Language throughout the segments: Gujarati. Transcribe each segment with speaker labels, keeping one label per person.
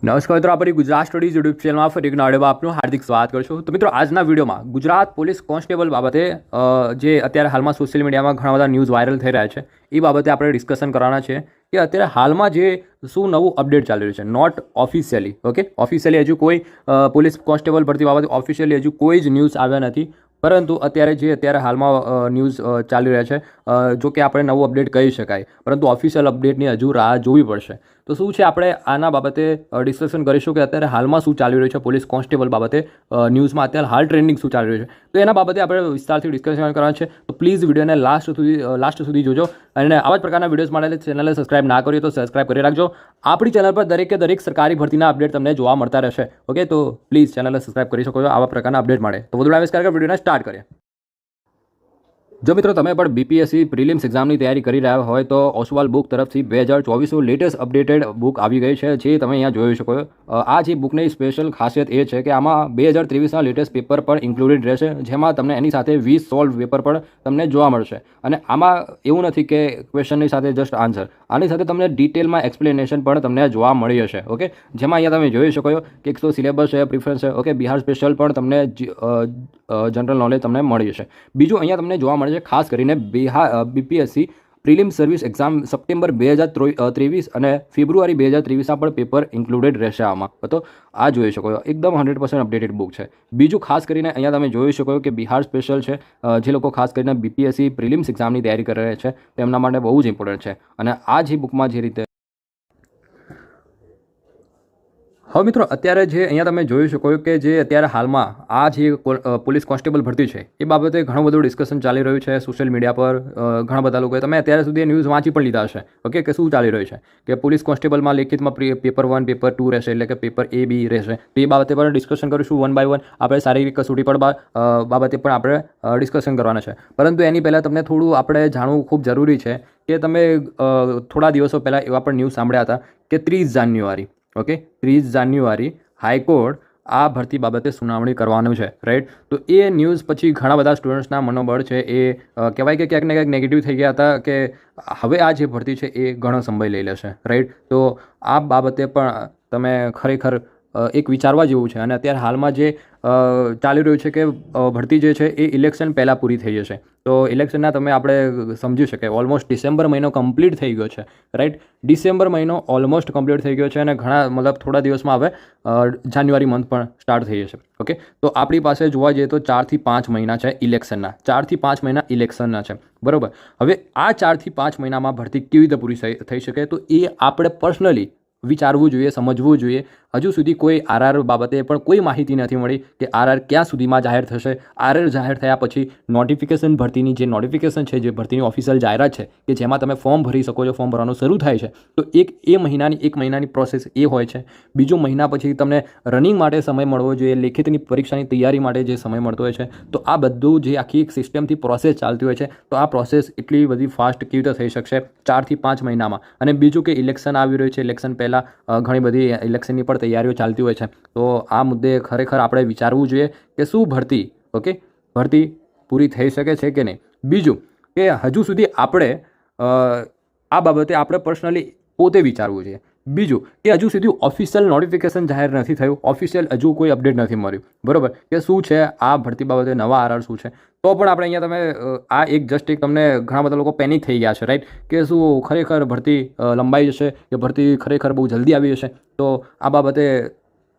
Speaker 1: નમસ્કાર મિત્રો, આપણી ગુજરાત સ્ટડીઝ યુટ્યુબ ચેનલમાં ફરી એક નવા વિડીયોમાં આપનું હાર્દિક સ્વાગત કરું છું. તો મિત્રો, આજના વિડીયોમાં ગુજરાત પોલીસ કોન્સ્ટેબલ બાબતે જે અત્યારે હાલમાં સોશિયલ મીડિયામાં ઘણા બધા ન્યૂઝ વાયરલ થઈ રહ્યા છે એ બાબતે આપણે ડિસ્કશન કરવાના છે કે અત્યારે હાલમાં જે શું નવું અપડેટ ચાલી રહ્યું છે. નોટ ઓફિશિયલી, ઓકે, ઓફિશિયલી હજુ કોઈ પોલીસ કોન્સ્ટેબલ ભરતી બાબતે ઓફિશિયલી હજુ કોઈ જ ન્યૂઝ આવ્યા નથી. પરંતુ અત્યારે હાલમાં ન્યૂઝ ચાલી રહ્યા છે, જો કે આપણે નવું અપડેટ કહી શકાય, પરંતુ ઓફિશિયલ અપડેટની હજુ રાહ જોવી પડશે. તો શું છે, આપણે આના બાબતે ડિસ્કશન કરીશું કે અત્યારે હાલમાં શું ચાલી રહ્યું છે પોલીસ કોન્સ્ટેબલ બાબતે, ન્યૂઝમાં અત્યારે હાલ ટ્રેન્ડિંગ શું ચાલી રહ્યું છે. તો એના બાબતે આપણે વિસ્તારથી ડિસ્કશન કરવાનું છે. તો પ્લીઝ વિડીયોને લાસ્ટ સુધી જોજો અને આવા જ પ્રકારના વિડીયોઝ માટે ચેનલને સબસ્ક્રાઇબ ના કરીએ તો સબસ્ક્રાઇબ કરી રાખજો. આપણી ચેનલ પર દરેક સરકારી ભરતીના અપડેટ તમને જોવા મળતા રહેશે. ઓકે, તો પ્લીઝ ચેનલને સબસ્ક્રાઇબ કરી શકો છો આવા પ્રકારના અપડેટ માટે. તો વધુ ટાઈમ વેસ્ટ કરીને વિડીયોને સ્ટાર્ટ કરીએ. જો મિત્રો, તમે પણ બીપીએસસી પ્રિલિમ્સ એક્ઝામની તૈયારી કરી રહ્યા હોય તો ઓસવાલ બુક તરફથી 2024 લેટેસ્ટ અપડેટેડ બુક આવી ગઈ છે, જે તમે અહીંયા જોઈ શકો છો. આ જે બુકની સ્પેશિયલ ખાસિયત એ છે કે આમાં 2023ના લેટેસ્ટ પેપર પણ ઇન્ક્લુડેડ રહેશે, જેમાં તમને એની સાથે 20 સોલ્વ પેપર પણ તમને જોવા મળશે. અને આમાં એવું નથી કે ક્વેશ્ચનની સાથે જસ્ટ આન્સર, આની સાથે તમને ડિટેલમાં એક્સપ્લેનેશન પણ તમને જોવા મળી હશે. ઓકે, જેમાં અહીંયા તમે જોઈ શકો છો કે 100 સિલેબસ છે, પ્રિફરન્સ છે, ઓકે, બિહાર સ્પેશિયલ પણ તમને જનરલ નોલેજ તમને મળી જશે. બીજું અહીંયા તમને જોવા મળે છે ખાસ કરીને બીપીએસસી પ્રિલિમ સર્વિસ એક્ઝામ સપ્ટેમ્બર 2023 અને ફેબ્રુઆરી 2023ના પણ પેપર ઇન્ક્લુડેડ રહેશે આમાં. તો આ જોઈ શકો છો, એકદમ 100% અપડેટેડ બુક છે. બીજું ખાસ કરીને અહીંયા તમે જોઈ શકો છો કે બિહાર સ્પેશિયલ છે, જે લોકો ખાસ કરીને બીપીએસસી પ્રિલિમ્સ એક્ઝામની તૈયારી કરી રહ્યા છે તેમના માટે બહુ જ ઇમ્પોર્ટન્ટ છે. અને આ જે બુકમાં જે રીતે હવે મિત્રો, અત્યારે જે અહીંયા તમે જોઈ શકો કે જે અત્યારે હાલમાં આ જે પોલીસ કોન્સ્ટેબલ ભરતી છે એ બાબતે ઘણું બધું ડિસ્કશન ચાલી રહ્યું છે સોશિયલ મીડિયા પર. ઘણા બધા લોકોએ તમે અત્યારે સુધી ન્યૂઝ વાંચી પણ લીધા હશે. ઓકે, કે શું ચાલી રહ્યું છે કે પોલીસ કોન્સ્ટેબલમાં લેખિતમાં પેપર 1, પેપર 2 રહેશે, એટલે કે પેપર A, B રહેશે. તો એ બાબતે પણ ડિસ્કશન કરીશું વન બાય વન. આપણે શારીરિક કસોટી પણ બાબતે પણ આપણે ડિસ્કશન કરવાના છે. પરંતુ એની પહેલાં તમને થોડું આપણે જાણવું ખૂબ જરૂરી છે કે તમે થોડા દિવસો પહેલાં એવા પણ ન્યૂઝ સાંભળ્યા હતા કે 30 જાન્યુઆરી, ઓકે, 30 જાન્યુઆરી હાઈકોર્ટ આ ભરતી બાબતે સુનાવણી કરવાનું છે, રાઈટ. તો એ ન્યૂઝ પછી ઘણા બધા સ્ટુડન્ટ્સના મનોબળ છે એ કહેવાય કે ક્યાંક ને ક્યાંક નેગેટિવ થઈ ગયા હતા કે હવે આ જે ભરતી છે એ ઘણો સમય લઈ લેશે, રાઈટ. તો આ બાબતે પણ તમે ખરેખર એક વિચારવા જેવું છે. અને અત્યારે હાલમાં જે ચાલી રહ્યું છે કે ભરતી જે છે એ ઇલેક્શન પહેલાં પૂરી થઈ જશે. તો ઇલેક્શનના તમે આપણે સમજી શકીએ ઓલમોસ્ટ ડિસેમ્બર મહિનો કમ્પ્લીટ થઈ ગયો છે, રાઈટ. ડિસેમ્બર મહિનો ઓલમોસ્ટ કમ્પ્લીટ થઈ ગયો છે અને થોડા દિવસમાં હવે જાન્યુઆરી મંથ પણ સ્ટાર્ટ થઈ જશે. ઓકે, તો આપણી પાસે જોવા જઈએ તો 4 થી 5 મહિના છે ઇલેક્શનના. 4 થી 5 મહિના ઇલેક્શનના છે, બરાબર. હવે આ 4 થી 5 મહિનામાં ભરતી કેવી રીતે પૂરી થઈ શકે તો એ આપણે પર્સનલી વિચારવું જોઈએ, સમજવું જોઈએ. હજુ સુધી કોઈ આરઆર બાબતે પણ કોઈ માહિતી નથી મળી કે આરઆર ક્યાં સુધીમાં જાહેર થશે. આરઆર જાહેર થયા પછી નોટિફિકેશન, ભરતીની જે નોટિફિકેશન છે, જે ભરતીની ઓફિશિયલ જાહેરાત છે કે જેમાં તમે ફોર્મ ભરી શકો છો, ફોર્મ ભરવાનું શરૂ થાય છે. તો એક મહિનાની પ્રોસેસ એ હોય છે. બીજો મહિના પછી તમને રનિંગ માટે સમય મળવો જોઈએ, લેખિતની પરીક્ષાની તૈયારી માટે જે સમય મળતો હોય છે. તો આ બધું જે આખી એક સિસ્ટમથી પ્રોસેસ ચાલતી હોય છે, તો આ પ્રોસેસ એટલી બધી ફાસ્ટ કેવી રીતે થઈ શકશે 4 થી 5 મહિનામાં. અને બીજું કે ઇલેક્શન આવી રહ્યું છે, ઇલેક્શન પહેલાં ઘણી બધી ઇલેક્શનની પણ તૈયારીઓ ચાલતી હોય છે. તો આ મુદ્દે ખરેખર આપણે વિચારવું જોઈએ કે શું ભરતી પૂરી થઈ શકે છે કે નહીં. બીજું કે હજુ સુધી આપણે આ બાબતે આપણે પર્સનલી પોતે વિચારવું જોઈએ. બીજું કે હજુ સુધી ઓફિશિયલ નોટિફિકેશન જાહેર નથી થયું, ઓફિશિયલ હજુ કોઈ અપડેટ નથી મળ્યું, બરાબર, કે શું છે આ ભરતી બાબતે નવા આરઆર શું છે. તો પણ આપણે અહીંયા તમે આ જસ્ટ એક તમને ઘણા બધા લોકો પેનિક થઈ ગયા છે, રાઈટ, કે શું ખરેખર ભરતી લંબાઈ જશે કે ભરતી ખરેખર બહુ જલ્દી આવી જશે. તો આ બાબતે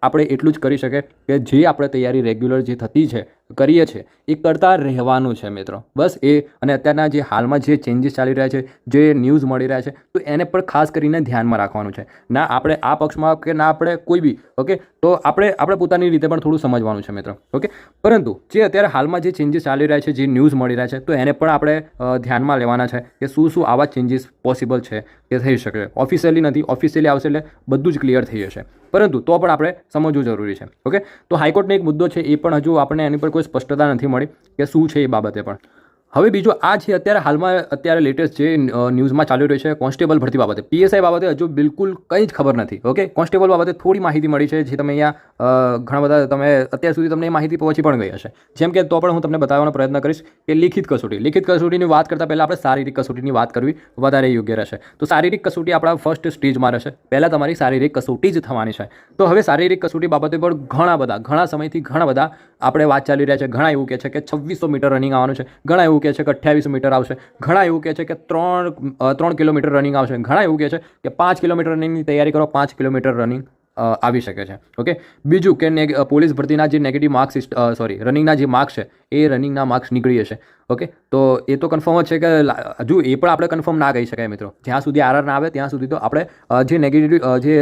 Speaker 1: આપણે એટલું જ કરી શકીએ કે જે આપણે તૈયારી રેગ્યુલર જે થતી છે, કરીએ છીએ, એ કરતા રહેવાનું છે મિત્રો, બસ એ. અને અત્યારના જે હાલમાં જે ચેન્જીસ ચાલી રહ્યા છે, જે ન્યૂઝ મળી રહ્યા છે, તો એને પણ ખાસ કરીને ધ્યાનમાં રાખવાનું છે. ના આપણે આ પક્ષમાં કે ના આપણે કોઈ બી, ઓકે, તો આપણે પોતાની રીતે પણ થોડું સમજવાનું છે મિત્રો. ઓકે, પરંતુ જે અત્યારે હાલમાં જે ચેન્જીસ ચાલી રહ્યા છે, જે ન્યૂઝ મળી રહ્યા છે, તો એને પણ આપણે ધ્યાનમાં લેવાના છે કે શું આવા ચેન્જીસ પોસિબલ છે કે થઈ શકે. ઓફિશિયલી નથી, ઓફિશિયલી આવશે એટલે બધું જ ક્લિયર થઈ જશે, પરંતુ તો પણ આપણે સમજવું જરૂરી છે. ઓકે, તો હાઈકોર્ટનો એક મુદ્દો છે, એ પણ હજુ આપણને એની પર કોઈ સ્પષ્ટતા નથી મળી કે શું છે એ બાબતે પણ. હવે બીજું આ છે અત્યારે લેટેસ્ટ જે ન્યૂઝમાં ચાલી રહ્યું છે કોન્સ્ટેબલ ભરતી બાબતે. પીએસઆઈ બાબતે હજુ બિલકુલ કંઈ જ ખબર નથી. ઓકે, કોન્સ્ટેબલ બાબતે થોડી માહિતી મળી છે, જે તમે અહીંયા ઘણા બધા તમે અત્યાર સુધી તમને એ માહિતી પહોંચી પણ ગઈ હશે. જેમ કે તો પણ હું તમને બતાવવાનો પ્રયત્ન કરીશ કે લિખિત કસોટીની વાત કરતાં પહેલાં આપણે શારીરિક કસોટીની વાત કરવી વધારે યોગ્ય રહેશે. તો શારીરિક કસોટી આપણા ફર્સ્ટ સ્ટેજમાં રહેશે. પહેલાં તમારી શારીરિક કસોટી જ થવાની છે. તો હવે શારીરિક કસોટી બાબતે પણ ઘણા સમયથી આપણે વાત ચાલી રહ્યા છે. ઘણા એવું કહે છે કે 2600 મીટર રનિંગ આવવાનું છે, ઘણા એવું કહે છે કે 2800 મીટર આવશે, ઘણા એવું કહે છે કે 3 કિલોમીટર રનિંગ આવશે, ઘણા એવું કહે છે કે 5 કિલોમીટર રનિંગની તૈયારી કરો, 5 કિલોમીટર રનિંગ આવી શકે છે. ઓકે, બીજું કે પોલીસ ભરતીના જે નેગેટિવ માર્ક્સ રનિંગના જે માર્ક્સ છે એ રનિંગના માર્ક્સ નીકળી જશે. ઓકે, તો એ તો કન્ફર્મ જ છે કે હજુ એ પણ આપણે કન્ફર્મ ના કહી શકાય મિત્રો. જ્યાં સુધી આરઆર ના આવે ત્યાં સુધી તો આપણે જે નેગેટિવ જે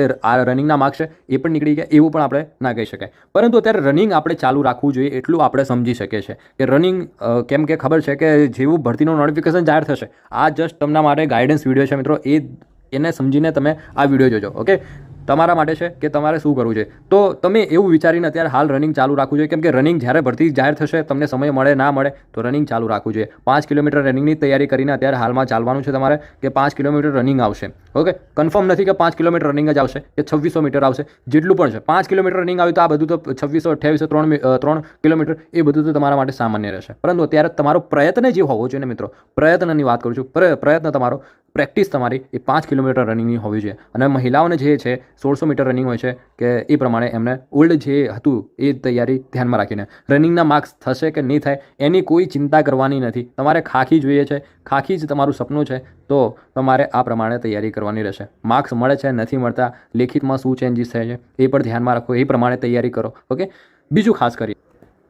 Speaker 1: રનિંગના માર્ક્સ છે એ પણ નીકળી ગયા એવું પણ આપણે ના કહી શકાય. પરંતુ અત્યારે રનિંગ આપણે ચાલુ રાખવું જોઈએ એટલું આપણે સમજી શકીએ છીએ કે રનિંગ કેમ કે ખબર છે કે જેવું ભરતીનું નોટિફિકેશન જાહેર થશે, આ જસ્ટ તમારા માટે ગાઈડન્સ વિડીયો છે મિત્રો. એને સમજીને તમે આ વિડીયો જોજો. ઓકે, તમારા માટે છે કે તમારે શું કરવું છે. તો તમે એવું વિચારીને અત્યારે હાલ રનિંગ ચાલુ રાખવું જોઈએ, કેમ કે રનિંગ જ્યારે ભરતી જાહેર થશે તમને સમય મળે ના મળે તો રનિંગ ચાલુ રાખવું જોઈએ. 5 કિલોમીટર રનિંગની તૈયારી કરીને અત્યારે હાલમાં ચાલવાનું છે તમારે કે 5 કિલોમીટર રનિંગ આવશે. ઓકે, કન્ફર્મ નથી કે 5 કિલોમીટર રનિંગ જ આવશે કે 2600 મીટર આવશે. જેટલું પણ છે 5 કિલોમીટર રનિંગ આવ્યું તો આ બધું તો 2600 2800 3 કિલોમીટર એ બધું તો તમારા માટે સામાન્ય રહેશે. પરંતુ અત્યારે તમારો પ્રયત્ન જે હોવો જોઈએ ને મિત્રો, પ્રયત્નની વાત કરું છું, પ્રયત્ન તમારો, પ્રેક્ટિસ તમારી એ 5 કિલોમીટર રનિંગની હોવી જોઈએ. અને મહિલાઓને જે છે 1600 મીટર રનિંગ હોય છે કે એ પ્રમાણે એમને ઓલ્ડ જે હતું એ તૈયારી ધ્યાનમાં રાખીને રનિંગના માર્ક્સ થશે કે નહીં થાય એની કોઈ ચિંતા કરવાની નથી. તમારે ખાખી જોઈએ છે, ખાખી જ તમારું સપનું છે, તો તમારે આ પ્રમાણે તૈયારી કરવાની રહેશે. માર્ક્સ મળે છે નથી મળતા, લેખિતમાં શું ચેન્જીસ થાય છે એ પણ ધ્યાનમાં રાખો, એ પ્રમાણે તૈયારી કરો. ઓકે, બીજું ખાસ કરી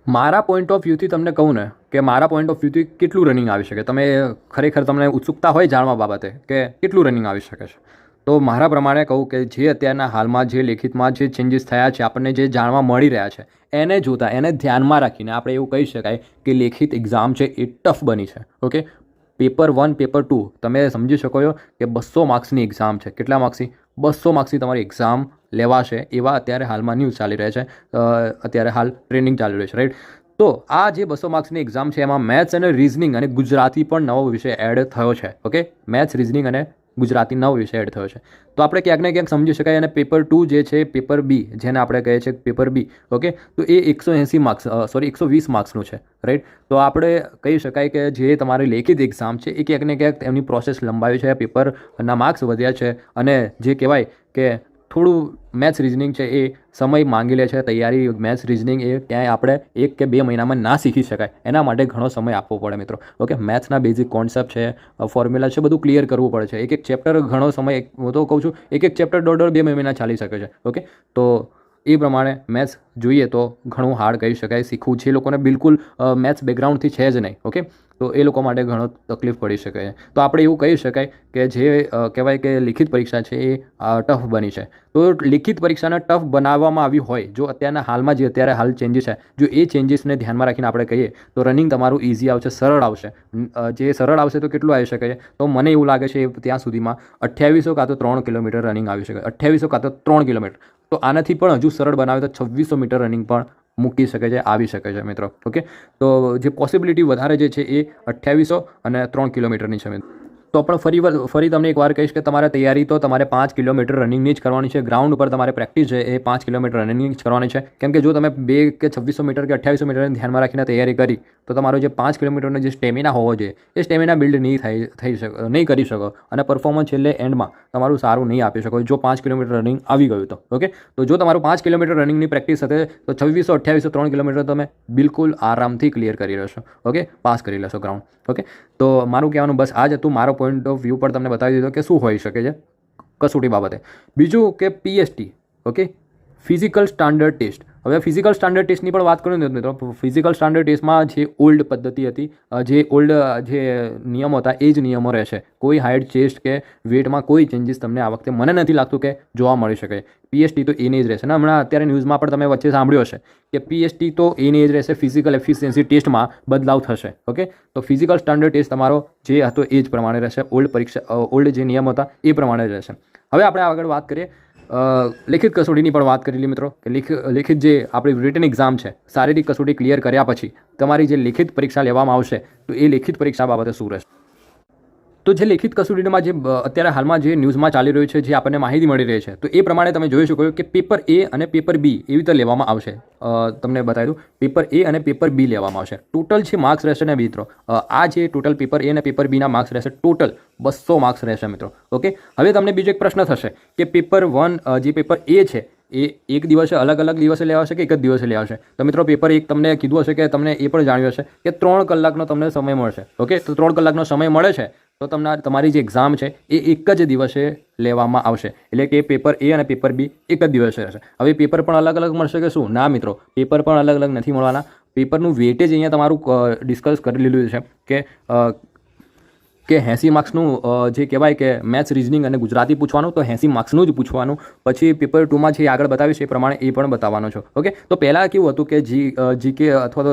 Speaker 1: મારા પોઈન્ટ ઓફ વ્યૂથી તમને કહું ને કે મારા પોઈન્ટ ઓફ વ્યૂથી કેટલું રનિંગ આવી શકે, તમે ખરેખર તમને ઉત્સુકતા હોય જાણવા બાબતે કે કેટલું રનિંગ આવી શકે છે, તો મારા પ્રમાણે કહું કે જે અત્યારના હાલમાં જે લેખિતમાં જે ચેન્જીસ થયા છે, આપણને જે જાણવા મળી રહ્યા છે એને જોતાં, એને ધ્યાનમાં રાખીને આપણે એવું કહી શકાય કે લેખિત એક્ઝામ છે એ ટફ બની છે. ઓકે, પેપર 1 પેપર 2 તમે સમજી શકો છો કે 200 માર્ક્સની એક્ઝામ છે. કેટલા માર્ક્સની? 200 માર્ક્સની તમારી એક્ઝામ લેવાશે એવા અત્યારે હાલમાં ન્યૂઝ ચાલી રહ્યા છે, અત્યારે હાલ ટ્રેન્ડિંગ ચાલી રહ્યું છે, રાઈટ? તો આ જે 200 માર્ક્સની એક્ઝામ છે એમાં મેથ્સ અને રિઝનિંગ અને ગુજરાતી પણ નવો વિષય એડ થયો છે. ઓકે, મેથ્સ, રિઝનિંગ અને ગુજરાતી નવો વિષય એડ થયો છે. તો આપણે ક્યાંક ને ક્યાંક સમજી શકાય. અને પેપર 2 જે છે, પેપર બી જેને આપણે કહીએ છીએ પેપર બી, ઓકે, તો એ 180 માર્ક્સ 120 માર્ક્સનું છે, રાઈટ? તો આપણે કહી શકાય કે જે તમારી લેખિત એક્ઝામ છે એ ક્યાંક ને ક્યાંક એમની પ્રોસેસ લંબાવી છે, પેપરના માર્ક્સ વધ્યા છે, અને જે કહેવાય કે થોડું મેથ્સ રિઝનિંગ છે એ સમય માંગી લે છે. તૈયારી મેથ્સ રિઝનિંગ એ ક્યાંય આપણે 1 કે 2 મહિનામાં ના શીખી શકાય, એના માટે ઘણો સમય આપવો પડે મિત્રો. ઓકે, મેથ્સના બેઝિક કોન્સેપ્ટ છે, ફોર્મ્યુલા છે, બધું ક્લિયર કરવું પડે છે. એક ચેપ્ટર ઘણો સમય, હું તો કહું છું એક ચેપ્ટર 1.5-2 મહિના ચાલી શકે છે. ઓકે, તો એ પ્રમાણે મેથ્સ જોઈએ તો ઘણું હાર્ડ કહી શકાય શીખવું. જે લોકોને બિલકુલ મેથ્સ બેકગ્રાઉન્ડથી છે જ નહીં, ઓકે, તો એ લોકો માટે ઘણો તકલીફ પડી શકે છે. તો આપણે એવું કહી શકાય કે જે કહેવાય કે લિખિત પરીક્ષા છે એ ટફ બની છે. તો લિખિત પરીક્ષાને ટફ બનાવવામાં આવી હોય, જો અત્યારના હાલમાં જે અત્યારે હાલ ચેન્જીસ છે, જો એ ચેન્જીસને ધ્યાનમાં રાખીને આપણે કહીએ તો રનિંગ તમારું ઇઝી આવશે, સરળ આવશે. જે સરળ આવશે તો કેટલું આવી શકે છે? તો મને એવું લાગે છે ત્યાં સુધીમાં 2800 કાં તો 3 કિલોમીટર રનિંગ આવી શકે, 2800 કાં તો 3 કિલોમીટર. તો આનાથી પણ હજુ સરળ બનાવે તો 2600 મીટર રનિંગ પણ મૂકી શકે છે, આવી શકે છે મિત્રો. ઓકે, તો જે પોસિબિલિટી વધારે જે છે એ 2800 અને 3 કિલોમીટરની છે મિત્રો. તો પણ ફરી તમને એકવાર કહીશ કે તમારે તૈયારી તો તમારે 5 કિલોમીટર રનિંગની જ કરવાની છે. ગ્રાઉન્ડ ઉપર તમારે પ્રેક્ટિસ છે એ 5 કિલોમીટર રનિંગની જ કરવાની છે. કેમ કે જો તમે 2 કે 2600 મીટર કે 2800 મીટરને ધ્યાનમાં રાખીને તૈયારી કરી તો તમારો જે 5 કિલોમીટરનો જે સ્ટેમિના હોવો જોઈએ એ સ્ટેમિના બિલ્ડ નહીં કરી શકો, અને પરફોર્મન્સ છેલ્લે એન્ડમાં તમારું સારું નહીં આપી શકો જો 5 કિલોમીટર રનિંગ આવી ગયું તો. ઓકે, તો જો તમારું 5 કિલોમીટર રનિંગની પ્રેક્ટિસ હશે તો 2600, 2800, 3 કિલોમીટર તમે બિલકુલ આરામથી ક્લિયર કરી લેશો. ઓકે, પાસ કરી લેશો ગ્રાઉન્ડ. ઓકે, તો મારું કહેવાનું બસ આ જ હતું. મારો પોઈન્ટ ઓફ વ્યૂ પર તમને બતાવી દીધો કે શું હોઈ શકે છે કસોટી બાબતે. બીજું કે PST, okay, physical standard test. હવે ફિઝિકલ સ્ટાન્ડર્ડ ટેસ્ટની પણ વાત કરું ને મિત્રો, ફિઝિકલ સ્ટાન્ડર્ડ ટેસ્ટમાં જે ઓલ્ડ પદ્ધતિ હતી, જે ઓલ્ડ જે નિયમો હતા એ જ નિયમો રહેશે. કોઈ હાઇટ, ચેસ્ટ કે વેટમાં કોઈ ચેન્જીસ તમને આ વખતે મને નથી લાગતું કે જોવા મળી શકે. પીએસટી તો એની જ રહેશે ને. હમણાં અત્યારે ન્યૂઝમાં પણ તમે વચ્ચે સાંભળ્યો હશે કે પીએસટી તો એની જ રહેશે, ફિઝિકલ એફિશિયન્સી ટેસ્ટમાં બદલાવ થશે. ઓકે, તો ફિઝિકલ સ્ટાન્ડર્ડ ટેસ્ટ તમારો જે હતો એ જ પ્રમાણે રહેશે, ઓલ્ડ જે નિયમ હતા એ પ્રમાણે જ રહેશે. હવે આપણે આગળ વાત કરીએ લેખિત કસોટીની પણ વાત કરી લી મિત્રો કે લેખિત જે આપણી રિટન એક્ઝામ છે, શારીરિક કસોટી ક્લિયર કર્યા પછી તમારી જે લેખિત પરીક્ષા લેવામાં આવશે તો એ લેખિત પરીક્ષા બાબતે શું રહેશે. તો જે લેખિત કસોટીમાં જે અત્યારે હાલમાં જે ન્યૂઝમાં ચાલી રહ્યું છે, જે આપણને માહિતી મળી રહી છે, તો એ પ્રમાણે તમે જોઈ શકો કે પેપર એ અને પેપર બી એવી રીતે લેવામાં આવશે. તમને બતાવી દઉં, પેપર એ અને પેપર બી લેવામાં આવશે. ટોટલ જે માર્ક્સ રહેશે ને મિત્રો, આ જે ટોટલ પેપર એ અને પેપર બીના માર્ક્સ રહેશે, ટોટલ 200 માર્ક્સ રહેશે મિત્રો. ઓકે, હવે તમને બીજો એક પ્રશ્ન થશે કે પેપર 1 જે પેપર એ છે એ એક દિવસે અલગ દિવસે લેવાશે કે એક જ દિવસે લેવાશે. તો મિત્રો પેપર એક તમને કીધું હશે કે તમને એ પણ જાણ્યું હશે કે 3 કલાકનો તમને સમય મળશે. ઓકે, તો 3 કલાકનો સમય મળે છે તો તમારી જે એક્ઝામ છે એ એક જ દિવસે લેવામાં આવશે. એટલે કે પેપર એ અને પેપર બી એક જ દિવસે રહેશે. હવે પેપર પણ અલગ મળશે કે શું? ના મિત્રો, પેપર પણ અલગ નથી મળવાના. પેપરનું વેટેજ અહીંયા તમારું ડિસ્કસ કરી લીધું છે કે 80 માર્ક્સનું જે કહેવાય કે મેથ્સ, રિઝનિંગ અને ગુજરાતી પૂછવાનું, તો 80 માર્ક્સનું જ પૂછવાનું. પછી પેપર 2માં જે આગળ બતાવ્યું છે એ પ્રમાણે એ પણ બતાવવાનો છો. ઓકે, તો પહેલાં કેવું હતું કે જીકે અથવા તો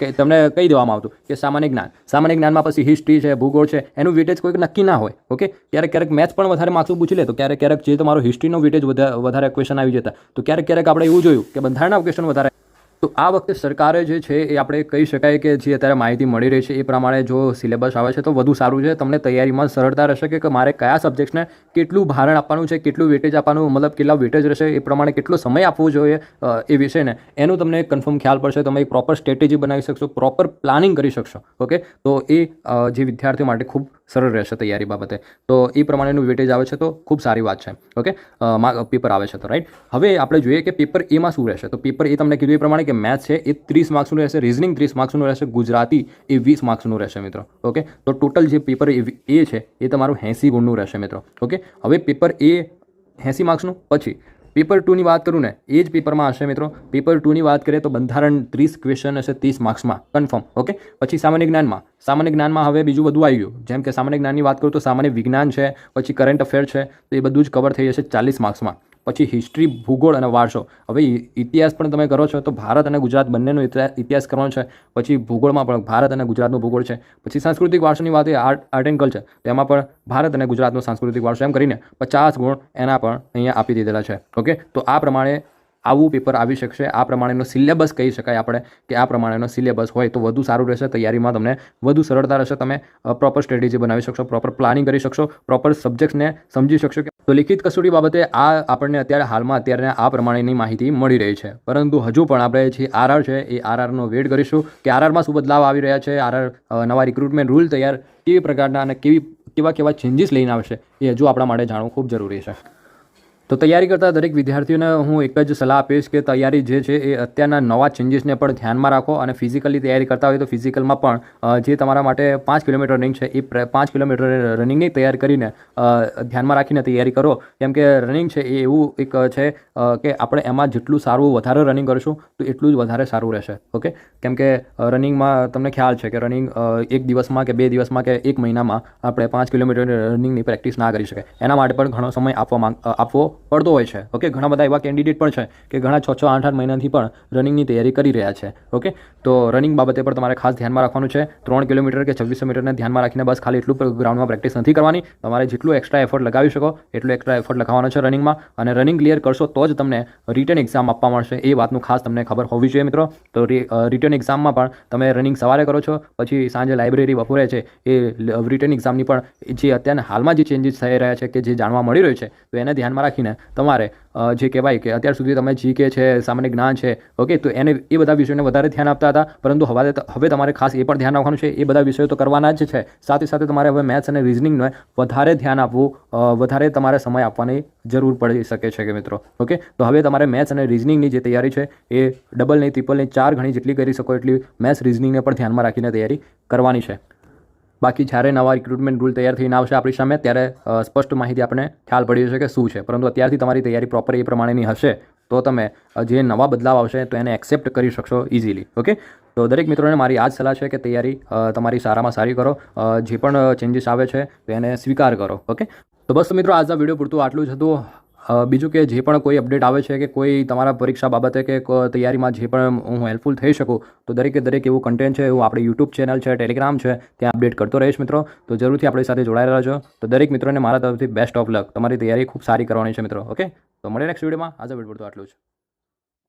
Speaker 1: કે તમને કહી દેવામાં આવતું કે સામાન્ય જ્ઞાનમાં પછી હિસ્ટ્રી છે, ભૂગોળ છે, એનું વેટેજ કોઈક નક્કી ના હોય. ઓકે, ક્યારેક મેથ્સ પણ વધારે માર્ક્સનું પૂછી લે, તો ક્યારેક જે તમારો હિસ્ટ્રીનો વેટેજ વધારે ક્વેશ્ચન આવી જતા, તો ક્યારેક આપણે એવું જોયું કે બંધારણના ક્વેશ્ચન વધારે. તો આ વખતે સરકારે જે છે એ આપણે કહી શકાય કે જે અત્યારે માહિતી મળી રહી છે એ પ્રમાણે જો સિલેબસ આવે છે તો વધુ સારું છે. તમને તૈયારીમાં સરળતા રહેશે કે મારે કયા સબ્જેક્ટ્સને કેટલું ભારણ આપવાનું છે, કેટલું વેટેજ આપવાનું, મતલબ કેટલા વેટેજ રહેશે, એ પ્રમાણે કેટલો સમય આપવો જોઈએ એ વિષયને, એનું તમને કન્ફર્મ ખ્યાલ પડશે. તમે એક પ્રોપર સ્ટ્રેટેજી બનાવી શકશો, પ્રોપર પ્લાનિંગ કરી શકશો. ઓકે, તો એ જે વિદ્યાર્થીઓ માટે ખૂબ સરળ રહેશે તૈયારી બાબતે. તો એ પ્રમાણેનું વેટેજ આવે છે તો ખૂબ સારી વાત છે. ઓકે, પેપર આવે છે તો રાઈટ. હવે આપણે જોઈએ કે પેપર એમાં શું રહેશે. તો પેપર એ તમને કીધું એ પ્રમાણે કે મેથ્સ છે એ 30 માર્ક્સનું રહેશે, રિઝનિંગ 30 માર્ક્સનું રહેશે, ગુજરાતી એ 20 માર્ક્સનું રહેશે મિત્રો. ઓકે, તો ટોટલ જે પેપર એ છે એ તમારું 80 ગુણનું રહેશે મિત્રો. ઓકે, હવે પેપર એ 80 માર્ક્સનું. પછી પેપર 2ની વાત કરું ને, એ જ પેપરમાં હશે મિત્રો. પેપર 2ની વાત કરીએ તો બંધારણ 30 ક્વેશ્ચન હશે 30 માર્ક્સમાં કન્ફર્મ. ઓકે, પછી સામાન્ય જ્ઞાનમાં હવે બીજું બધું આવી ગયું. જેમ કે સામાન્ય જ્ઞાનની વાત કરું તો સામાન્ય વિજ્ઞાન છે, પછી કરંટ અફેર છે, તો એ બધું જ કવર થઈ જશે 40 માર્ક્સમાં. પછી હિસ્ટ્રી, ભૂગોળ અને વારસો. હવે ઇતિહાસ પણ તમે કરો છો તો ભારત અને ગુજરાત બંનેનો ઇતિહાસ કરવાનો છે. પછી ભૂગોળમાં પણ ભારત અને ગુજરાતનો ભૂગોળ છે. પછી સાંસ્કૃતિક વારસોની વાત એ આર્ટ એન્ડ કલ્ચર, તેમાં પણ ભારત અને ગુજરાતનો સાંસ્કૃતિક વારસો, એમ કરીને 50 ગુણ એના પણ અહીંયા આપી દીધેલા છે. ઓકે, તો આ પ્રમાણે આવું પેપર આવી શકશે. આ પ્રમાણેનો સિલેબસ કહી શકાય આપણે કે આ પ્રમાણેનો સિલેબસ હોય તો વધુ સારું રહેશે. તૈયારીમાં તમને વધુ સરળતા રહેશે. તમે પ્રોપર સ્ટ્રેટેજી બનાવી શકશો, પ્રોપર પ્લાનિંગ કરી શકશો, પ્રોપર સબ્જેક્ટ્સને સમજી શકશો. તો લિખિત કસોટી બાબતે આ આપણને અત્યારે આ પ્રમાણેની માહિતી મળી રહી છે. પરંતુ હજુ પણ આપણે જે આરઆર છે એ આરઆરનો વેઇટ કરીશું કે આરઆરમાં શું બદલાવ આવી રહ્યા છે, આરઆર નવા રિક્રુટમેન્ટ રૂલ તૈયાર કેવી પ્રકારના અને કેવા ચેન્જીસ લઈને આવશે એ હજુ આપણા માટે જાણવું ખૂબ જરૂરી છે. તો તૈયારી કરતા દરેક વિદ્યાર્થીઓને હું એક જ સલાહ આપીશ કે તૈયારી જે છે એ અત્યારના નવા ચેન્જીસને પણ ધ્યાનમાં રાખો. અને ફિઝિકલી તૈયારી કરતા હોય તો ફિઝિકલમાં પણ જે તમારા માટે 5 કિલોમીટર રનિંગ છે એ 5 કિલોમીટર રનિંગની તૈયારી કરીને ધ્યાનમાં રાખીને તૈયારી કરો. કેમ કે રનિંગ છે એ એવું એક છે કે આપણે એમાં જેટલું સારું વધારે રનિંગ કરીશું તો એટલું જ વધારે સારું રહેશે. ઓકે, કેમ કે રનિંગમાં તમને ખ્યાલ છે કે રનિંગ એક દિવસમાં કે 2 દિવસમાં કે 1 મહિનામાં આપણે 5 કિલોમીટર રનિંગની પ્રેક્ટિસ ના કરી શકાય. એના માટે પણ ઘણો સમય આપવો પડતો હોય છે. ઓકે, ઘણા બધા એવા કેન્ડિડેટ પણ છે કે ઘણા 6 8 મહિનાથી પણ રનિંગની તૈયારી કરી રહ્યા છે. ઓકે, તો રનિંગ બાબતે પણ તમારે ખાસ ધ્યાનમાં રાખવાનું છે. 3 કિલોમીટર કે 2600 મીટરને ધ્યાનમાં રાખીને બસ ખાલી એટલું ગ્રાઉન્ડમાં પ્રેક્ટિસ નથી કરવાની. તમારે જેટલું એક્સ્ટ્રા એફર્ટ લગાવી શકો એટલું એક્સ્ટ્રા એફર્ટ લગાવવાનો છે રનિંગમાં. અને રનિંગ ક્લિયર કરશો તો જ તમને રિટર્ન એક્ઝામ આપવા મળશે. એ વાતનું ખાસ તમને ખબર હોવી જોઈએ મિત્રો. તો રિટર્ન એક્ઝામમાં પણ તમે રનિંગ સવારે કરો છો, પછી સાંજે લાઇબ્રેરી બપોરે છે એ રિટર્ન એક્ઝામની પણ જે અત્યારના હાલમાં જે ચેન્જીસ થઈ રહ્યા છે કે જે જાણવા મળી રહ્યું છે તો એને ધ્યાનમાં રાખીને તમારે જે કહેવાય કે અત્યાર સુધી તમે જીકે છે, સામાન્ય જ્ઞાન છે, ઓકે, તો એ બધા વિષયોને વધારે ધ્યાન આપતા હતા. પરંતુ હવે તમારે ખાસ એ પણ ધ્યાન રાખવાનું છે, એ બધા વિષયો તો કરવાના જ છે, સાથે તમારે હવે મેથ્સ અને રિઝનિંગને વધારે ધ્યાન આપવું, વધારે તમારે સમય આપવાની જરૂર પડી શકે છે કે મિત્રો. ઓકે, તો હવે તમારે મેથ્સ અને રિઝનિંગની જે તૈયારી છે એ ડબલ નહીં, ટ્રિપલ નહીં, 4 ગણી જેટલી કરી શકો એટલી મેથ્સ રિઝનિંગને પણ ધ્યાનમાં રાખીને તૈયારી કરવાની છે. બાકી જ્યારે નવા રિક્રુટમેન્ટ રૂલ તૈયાર થઈને આવશે આપણી સામે ત્યારે સ્પષ્ટ માહિતી આપણને ખ્યાલ પડી જશે કે શું છે. પરંતુ અત્યારથી તમારી તૈયારી પ્રોપર એ પ્રમાણેની હશે તો તમે જે નવા બદલાવ આવશે તો એને એક્સેપ્ટ કરી શકશો ઇઝીલી. ઓકે, તો દરેક મિત્રોને મારી આ જ સલાહ છે કે તૈયારી તમારી સારામાં સારી કરો. જે પણ ચેન્જીસ આવે છે તો એને સ્વીકાર કરો. ઓકે, તો બસ મિત્રો આજના વિડીયો પૂરતું આટલું જ હતું. બીજું કે જે પણ કોઈ અપડેટ આવે છે કે કોઈ તમારા પરીક્ષા બાબતે કે તૈયારીમાં જે પણ હું હેલ્પફુલ થઈ શકું તો દરેકે દરેક એવું કન્ટેન્ટ છે એવું આપણી યુટ્યુબ ચેનલ છે, ટેલિગ્રામ છે, ત્યાં અપડેટ કરતો રહીશ મિત્રો. તો જરૂરથી આપણી સાથે જોડાયેલા રહેજો. તો દરેક મિત્રોને મારા તરફથી બેસ્ટ ઓફ લક. તમારી તૈયારી ખૂબ સારી કરવાની છે મિત્રો. ઓકે, તો મળીએ નેક્સ્ટ વિડીયોમાં. આજે વિડીયો તો આટલું જ.